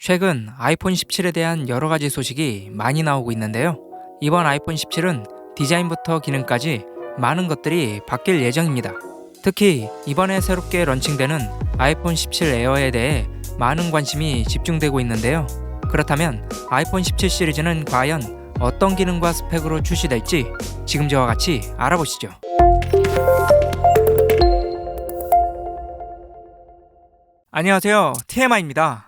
최근 아이폰 17에 대한 여러 가지 소식이 많이 나오고 있는데요. 이번 아이폰 17은 디자인부터 기능까지 많은 것들이 바뀔 예정입니다. 특히 이번에 새롭게 런칭되는 아이폰 17 에어에 대해 많은 관심이 집중되고 있는데요. 그렇다면 아이폰 17 시리즈는 과연 어떤 기능과 스펙으로 출시될지 지금 저와 같이 알아보시죠. 안녕하세요, TMI입니다.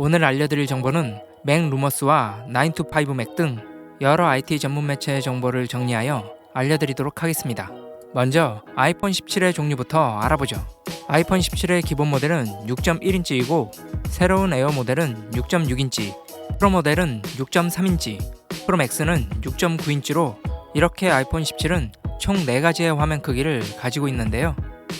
오늘 알려드릴 정보는 맥 루머스와 9to5맥 등 여러 IT 전문 매체의 정보를 정리하여 알려드리도록 하겠습니다. 먼저 아이폰 17의 종류부터 알아보죠. 아이폰 17의 기본 모델은 6.1인치이고 새로운 에어 모델은 6.6인치, 프로 모델은 6.3인치, 프로 맥스는 6.9인치로 이렇게 아이폰 17은 총 4가지의 화면 크기를 가지고 있는데요.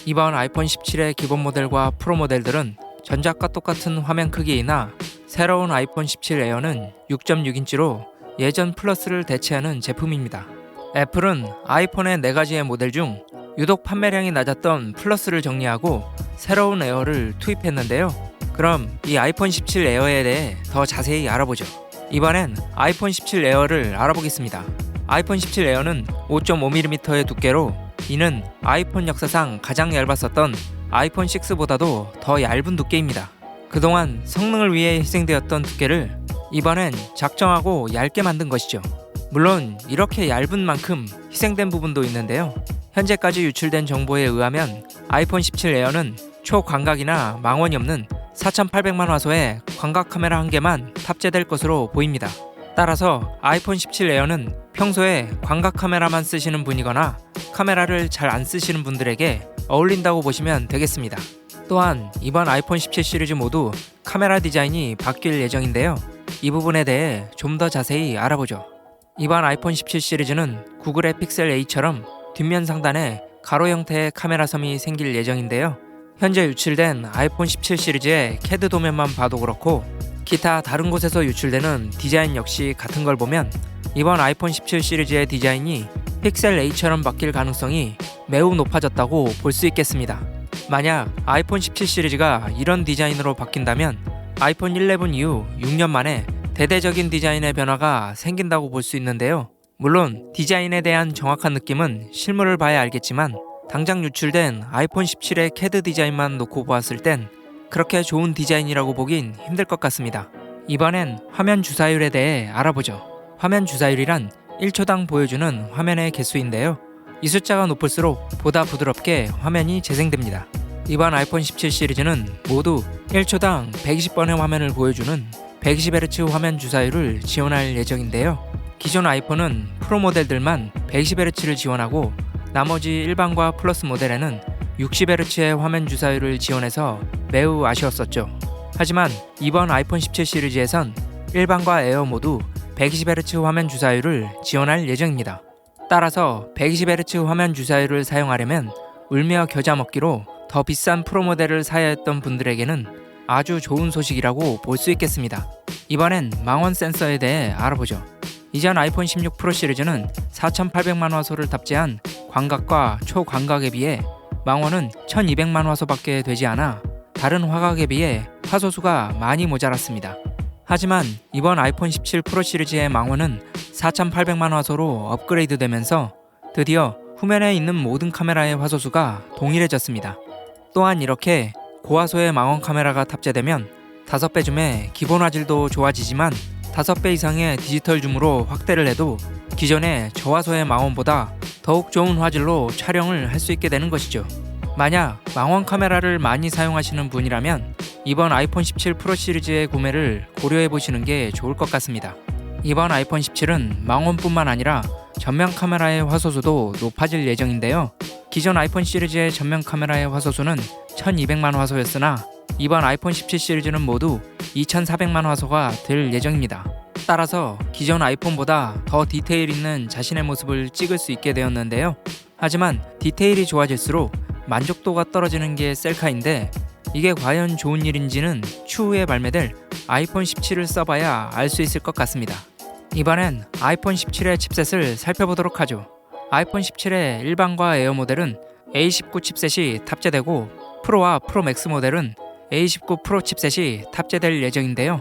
이번 아이폰 17의 기본 모델과 프로 모델들은 전작과 똑같은 화면 크기이나 새로운 아이폰 17 에어는 6.6인치로 예전 플러스를 대체하는 제품입니다. 애플은 아이폰의 4가지의 모델 중 유독 판매량이 낮았던 플러스를 정리하고 새로운 에어를 투입했는데요. 그럼 이 아이폰 17 에어에 대해 더 자세히 알아보죠. 이번엔 아이폰 17 에어를 알아보겠습니다. 아이폰 17 에어는 5.5mm의 두께로 이는 아이폰 역사상 가장 얇았었던 아이폰 6보다도 더 얇은 두께입니다. 그동안 성능을 위해 희생되었던 두께를 이번엔 작정하고 얇게 만든 것이죠. 물론 이렇게 얇은 만큼 희생된 부분도 있는데요. 현재까지 유출된 정보에 의하면 아이폰 17 에어는 초광각이나 망원이 없는 4800만 화소의 광각 카메라 한 개만 탑재될 것으로 보입니다. 따라서 아이폰 17 에어는 평소에 광각 카메라만 쓰시는 분이거나 카메라를 잘 안 쓰시는 분들에게 어울린다고 보시면 되겠습니다. 또한 이번 아이폰 17 시리즈 모두 카메라 디자인이 바뀔 예정인데요. 이 부분에 대해 좀 더 자세히 알아보죠. 이번 아이폰 17 시리즈는 구글의 픽셀 A처럼 뒷면 상단에 가로 형태의 카메라 섬이 생길 예정인데요. 현재 유출된 아이폰 17 시리즈의 캐드 도면만 봐도 그렇고 기타 다른 곳에서 유출되는 디자인 역시 같은 걸 보면 이번 아이폰 17 시리즈의 디자인이 픽셀 A처럼 바뀔 가능성이 매우 높아졌다고 볼 수 있겠습니다. 만약 아이폰 17 시리즈가 이런 디자인으로 바뀐다면 아이폰 11 이후 6년 만에 대대적인 디자인의 변화가 생긴다고 볼 수 있는데요. 물론 디자인에 대한 정확한 느낌은 실물을 봐야 알겠지만 당장 유출된 아이폰 17의 캐드 디자인만 놓고 보았을 땐 그렇게 좋은 디자인이라고 보긴 힘들 것 같습니다. 이번엔 화면 주사율에 대해 알아보죠. 화면 주사율이란 1초당 보여주는 화면의 개수인데요. 이 숫자가 높을수록 보다 부드럽게 화면이 재생됩니다. 이번 아이폰 17 시리즈는 모두 1초당 120번의 화면을 보여주는 120Hz 화면 주사율을 지원할 예정인데요. 기존 아이폰은 프로 모델들만 120Hz를 지원하고 나머지 일반과 플러스 모델에는 60Hz의 화면 주사율을 지원해서 매우 아쉬웠었죠. 하지만 이번 아이폰 17 시리즈에선 일반과 에어 모두 120Hz 화면 주사율을 지원할 예정입니다. 따라서 120Hz 화면 주사율을 사용하려면 울며 겨자 먹기로 더 비싼 프로 모델을 사야 했던 분들에게는 아주 좋은 소식이라고 볼 수 있겠습니다. 이번엔 망원 센서에 대해 알아보죠. 이전 아이폰 16 프로 시리즈는 4800만 화소를 탑재한 광각과 초광각에 비해 망원은 1200만 화소밖에 되지 않아 다른 화각에 비해 화소수가 많이 모자랐습니다. 하지만 이번 아이폰 17 프로 시리즈의 망원은 4800만 화소로 업그레이드 되면서 드디어 후면에 있는 모든 카메라의 화소수가 동일해졌습니다. 또한 이렇게 고화소의 망원 카메라가 탑재되면 5배 줌의 기본 화질도 좋아지지만 5배 이상의 디지털 줌으로 확대를 해도 기존의 저화소의 망원보다 더욱 좋은 화질로 촬영을 할 수 있게 되는 것이죠. 만약 망원 카메라를 많이 사용하시는 분이라면 이번 아이폰 17 프로 시리즈의 구매를 고려해 보시는 게 좋을 것 같습니다. 이번 아이폰 17은 망원뿐만 아니라 전면 카메라의 화소수도 높아질 예정인데요. 기존 아이폰 시리즈의 전면 카메라의 화소수는 1200만 화소였으나 이번 아이폰 17 시리즈는 모두 2400만 화소가 될 예정입니다. 따라서 기존 아이폰보다 더 디테일 있는 자신의 모습을 찍을 수 있게 되었는데요. 하지만 디테일이 좋아질수록 만족도가 떨어지는 게 셀카인데 이게 과연 좋은 일인지는 추후에 발매될 아이폰 17을 써봐야 알 수 있을 것 같습니다. 이번엔 아이폰 17의 칩셋을 살펴보도록 하죠. 아이폰 17의 일반과 에어 모델은 A19 칩셋이 탑재되고 프로와 프로 맥스 모델은 A19 프로 칩셋이 탑재될 예정인데요.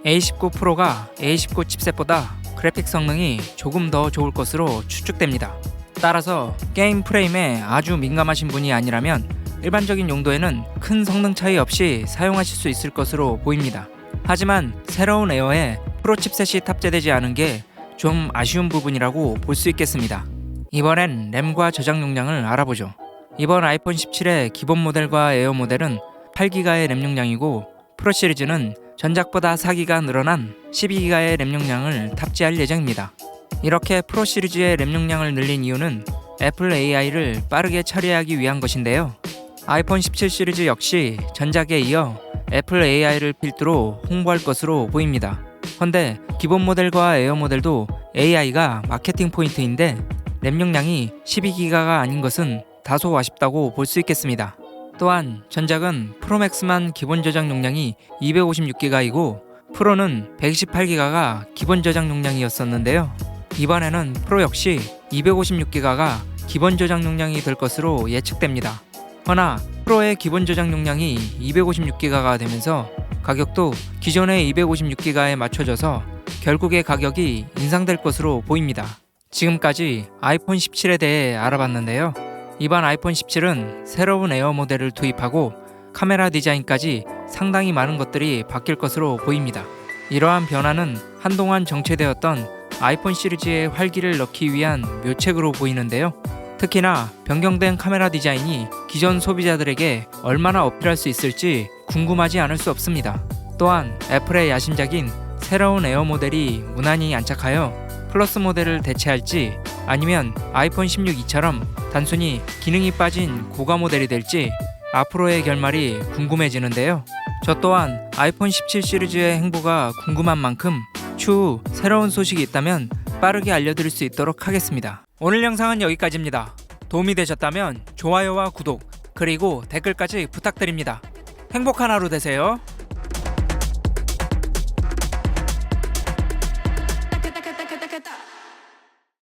A19 프로가 A19 칩셋보다 그래픽 성능이 조금 더 좋을 것으로 추측됩니다. 따라서 게임 프레임에 아주 민감하신 분이 아니라면 일반적인 용도에는 큰 성능 차이 없이 사용하실 수 있을 것으로 보입니다. 하지만 새로운 에어에 프로 칩셋이 탑재되지 않은 게 좀 아쉬운 부분이라고 볼 수 있겠습니다. 이번엔 램과 저장 용량을 알아보죠. 이번 아이폰 17의 기본 모델과 에어 모델은 8기가의 램 용량이고 프로 시리즈는 전작보다 4기가 늘어난 12기가의 램 용량을 탑재할 예정입니다. 이렇게 프로 시리즈의 램 용량을 늘린 이유는 애플 AI를 빠르게 처리하기 위한 것인데요. 아이폰 17 시리즈 역시 전작에 이어 애플 AI를 필두로 홍보할 것으로 보입니다. 헌데 기본 모델과 에어 모델도 AI가 마케팅 포인트인데 램 용량이 12기가가 아닌 것은 다소 아쉽다고 볼 수 있겠습니다. 또한 전작은 프로맥스만 기본 저장 용량이 256기가이고 프로는 128기가가 기본 저장 용량이었었는데요. 이번에는 프로 역시 256기가가 기본 저장 용량이 될 것으로 예측됩니다. 허나 프로의 기본 저장 용량이 256기가가 되면서 가격도 기존의 256기가에 맞춰져서 결국의 가격이 인상될 것으로 보입니다. 지금까지 아이폰 17에 대해 알아봤는데요. 이번 아이폰 17은 새로운 에어 모델을 투입하고 카메라 디자인까지 상당히 많은 것들이 바뀔 것으로 보입니다. 이러한 변화는 한동안 정체되었던 아이폰 시리즈의 활기를 넣기 위한 묘책으로 보이는데요. 특히나 변경된 카메라 디자인이 기존 소비자들에게 얼마나 어필할 수 있을지 궁금하지 않을 수 없습니다. 또한 애플의 야심작인 새로운 에어 모델이 무난히 안착하여 플러스 모델을 대체할지 아니면 아이폰 16이처럼 단순히 기능이 빠진 고가 모델이 될지 앞으로의 결말이 궁금해지는데요. 저 또한 아이폰 17 시리즈의 행보가 궁금한 만큼 추후 새로운 소식이 있다면 빠르게 알려드릴 수 있도록 하겠습니다. 오늘 영상은 여기까지입니다. 도움이 되셨다면 좋아요와 구독 그리고 댓글까지 부탁드립니다. 행복한 하루 되세요.